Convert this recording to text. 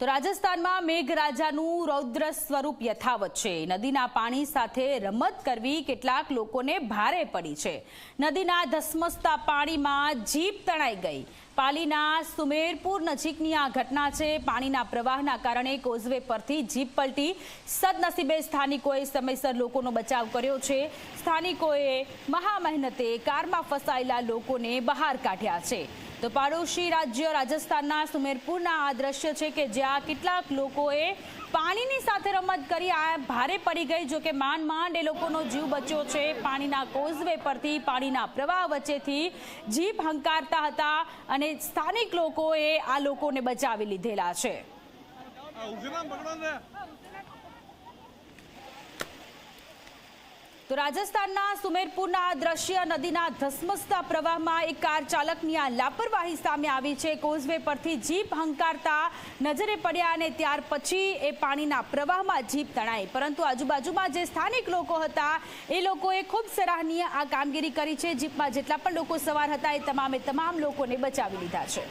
તો રાજસ્થાનમાં મેઘરાજાનું રૌદ્ર સ્વરૂપ યથાવત છે। નદીના પાણી સાથે રમત કરવી કેટલાક લોકોને ભારે પડી છે। નદીના ધસમસતા પાણીમાં જીપ તણાઈ ગઈ। પાલીના સુમેરપુર નજીકની આ ઘટના છે। પાણીના પ્રવાહના કારણે કોઝવે પરથી જીપ પલટી। સદનસીબે સ્થાનિકોએ સમયસર લોકોનો બચાવ કર્યો છે। સ્થાનિકોએ મહા મહેનતે કારમાં ફસાયેલા લોકોને બહાર કાઢ્યા છે। તો પાડોશી રાજ્ય રાજસ્થાનના સુમેરપુરના આ દ્રશ્ય છે કે જ્યાં કેટલાક લોકોએ પાણીની સાથે રમત કરી આ ભારે પડી ગઈ। જો કે માંડ એ લોકોનો જીવ બચ્યો છે। પાણીના કોઝવે પરથી પાણીના પ્રવાહ વચ્ચેથી જીપ હંકારતા હતા અને સ્થાનિક લોકોએ આ લોકોને બચાવી લીધેલા છે। તો રાજસ્થાનના સુમેરપુરના આ દ્રશ્ય નદીના ધસમસતા પ્રવાહમાં એક કાર ચાલકની આ લાપરવાહી સામે આવી છે। કોઝવે પરથી જીપ હંકારતા નજરે પડ્યા અને ત્યાર પછી એ પાણીના પ્રવાહમાં જીપ તણાઈ, પરંતુ આજુબાજુમાં જે સ્થાનિક લોકો હતા એ લોકોએ ખૂબ સરાહનીય આ કામગીરી કરી છે। જીપમાં જેટલા પણ લોકો સવાર હતા એ તમામે તમામ લોકોને બચાવી લીધા છે।